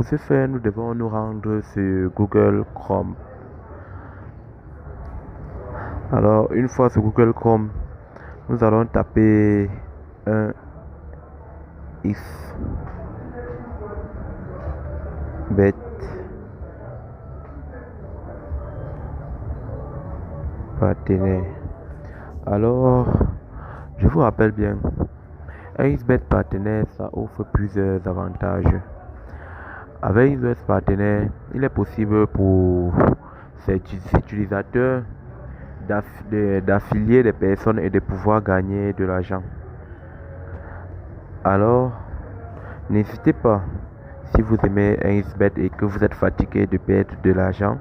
pour ce faire, nous devons nous rendre sur Google Chrome. Alors, une fois sur Google Chrome, nous allons taper un XBET partenaire. Alors, je vous rappelle bien, un XBET partenaire, ça offre plusieurs avantages. Avec XBET partenaire, il est possible pour ces utilisateurs d'affilier des personnes et de pouvoir gagner de l'argent. Alors, n'hésitez pas, si vous aimez un XBET et que vous êtes fatigué de perdre de l'argent,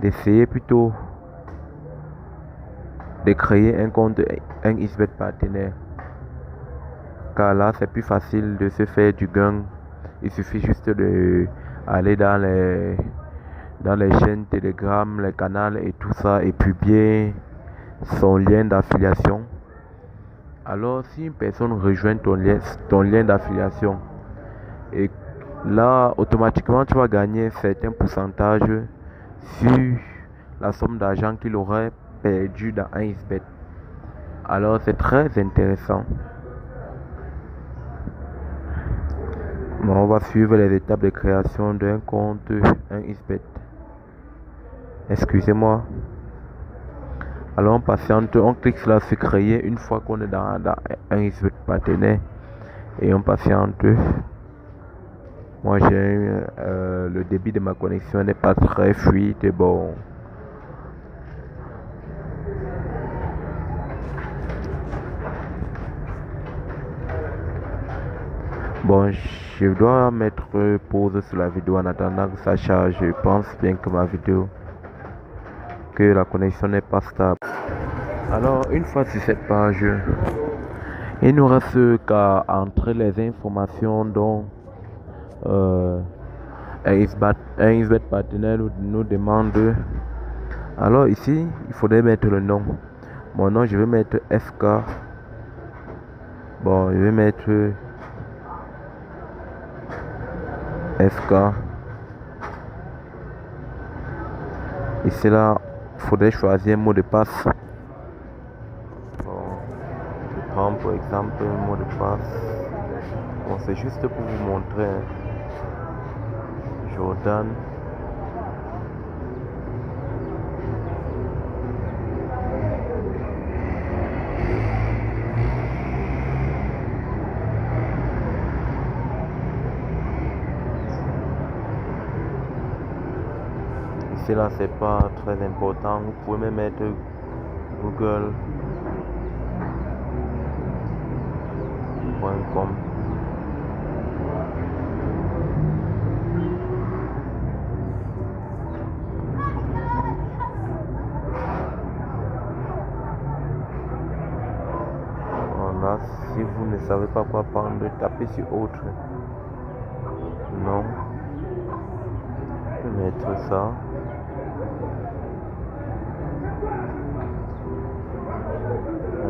d'essayer plutôt de créer un compte, un XBET partenaire. Car là, c'est plus facile de se faire du gain. Il suffit juste de aller dans les chaînes Telegram, les canaux et tout ça et publier son lien d'affiliation. Alors, si une personne rejoint ton lien d'affiliation, et là, automatiquement, tu vas gagner un certain pourcentage sur la somme d'argent qu'il aurait perdu dans un XBET. Alors, c'est très intéressant. Bon, on va suivre les étapes de création d'un compte, un XBET. Excusez-moi. Alors on patiente, on clique sur la sur créer une fois qu'on est dans un XBET partenaire et on patiente. Moi j'ai le débit de ma connexion n'est pas très fluide. Bon, je dois mettre pause sur la vidéo en attendant que ça charge. Je pense bien que la connexion n'est pas stable. Alors, une fois sur cette page, il nous reste qu'à entrer les informations dont un XBET partenaire nous demande. Alors ici, il faudrait mettre le nom. Mon nom, je vais mettre FK. Bon, je vais mettre FK. Ici là, il faudrait choisir un mot de passe. Bon, je prends pour exemple un mot de passe. Bon, c'est juste pour vous montrer. Jordan. Ici là, c'est pas très important. Vous pouvez même mettre google.com. Voilà, si vous ne savez pas quoi prendre, tapez sur autre. Non. Je vais mettre ça.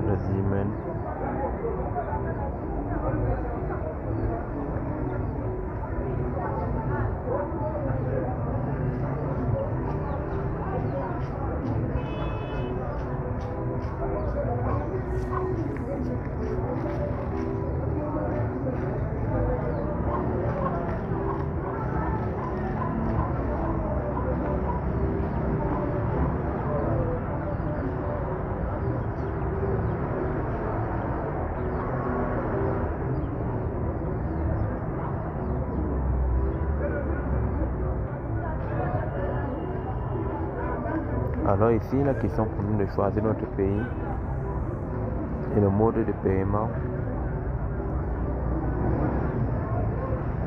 Résumé. Alors ici, la question pour nous de choisir notre pays et le mode de paiement.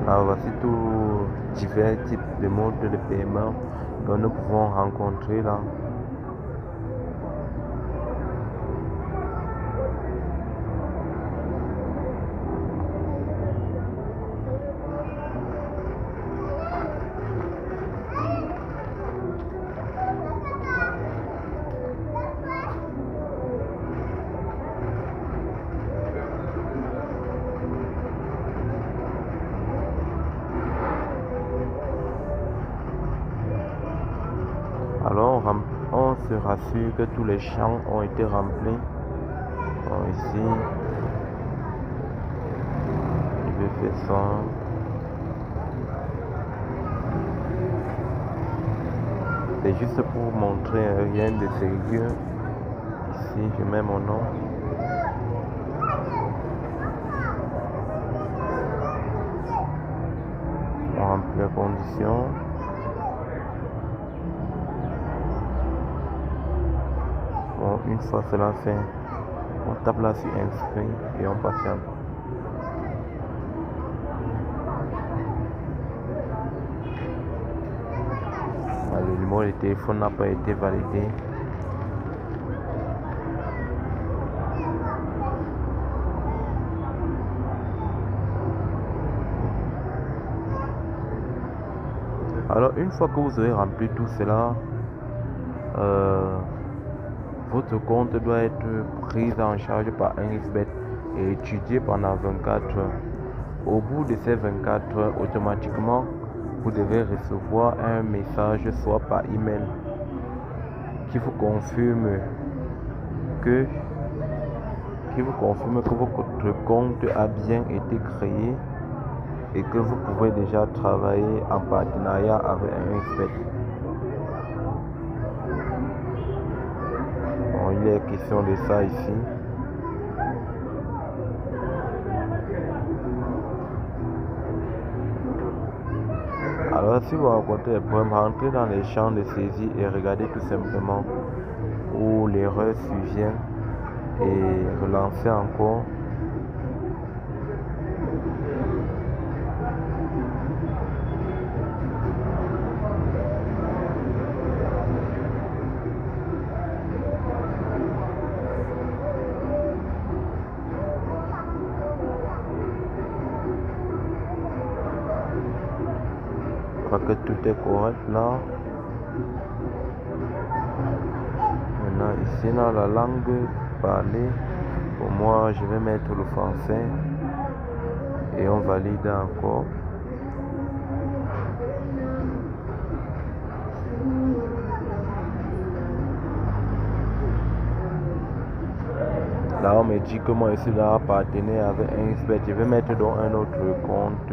Alors voici tous divers types de modes de paiement que nous pouvons rencontrer là. se rassure que tous les champs ont été remplis. Bon, ici, je vais faire ça. C'est juste pour vous montrer rien de sérieux. Ici, je mets mon nom. On remplit les conditions. Bon, une fois cela fait, on tape là sur inscrit et on patiente. Le numéro de téléphone n'a pas été validé. Alors une fois que vous aurez rempli tout cela, votre compte doit être pris en charge par 1xBet et étudié pendant 24 heures. Au bout de ces 24 heures, automatiquement, vous devez recevoir un message soit par email qui vous confirme que votre compte a bien été créé et que vous pouvez déjà travailler en partenariat avec 1xBet. Bon, il est question de ça ici. Alors si vous rencontrez des problèmes, rentrez dans les champs de saisie et regardez tout simplement où l'erreur survient et relancez encore. Que tout est correct là. Maintenant ici dans la langue parlée, pour moi je vais mettre le français et on valide encore. Là on me dit que moi je suis là partenaire avec 1xBet. Je vais mettre donc un autre compte.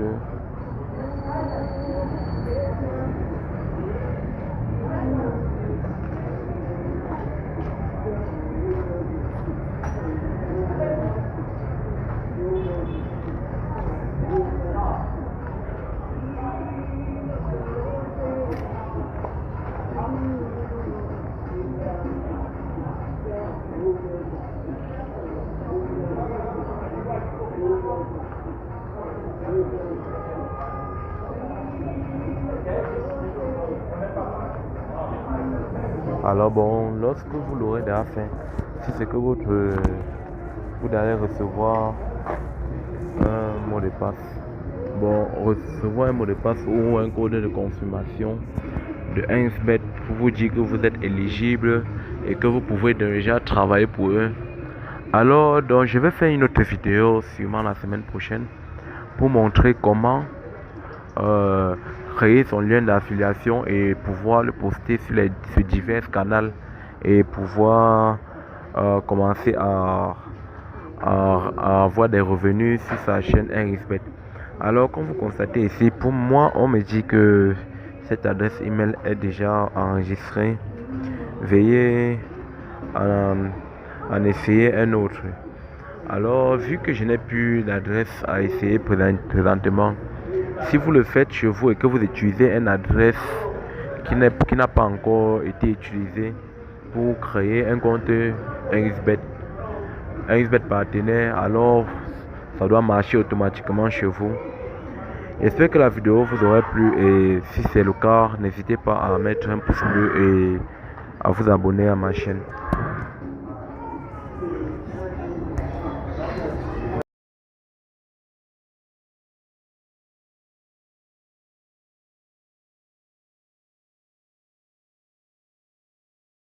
Alors bon, lorsque vous l'aurez déjà fait, si c'est que vous allez recevoir un mot de passe. Bon, recevoir un mot de passe ou un code de confirmation de 1xBet pour vous dire que vous êtes éligible et que vous pouvez déjà travailler pour eux. Alors, donc, je vais faire une autre vidéo sûrement la semaine prochaine pour montrer comment créer son lien d'affiliation et pouvoir le poster sur divers canaux et pouvoir commencer à avoir des revenus sur sa chaîne 1xBet. Alors comme vous constatez ici, pour moi on me dit que cette adresse email est déjà enregistrée. Veuillez en essayer un autre. Alors vu que je n'ai plus d'adresse à essayer présentement, si vous le faites chez vous et que vous utilisez une adresse qui n'a pas encore été utilisée pour créer un compte 1xBet partenaire, alors ça doit marcher automatiquement chez vous. J'espère que la vidéo vous aura plu et si c'est le cas, n'hésitez pas à mettre un pouce bleu et à vous abonner à ma chaîne.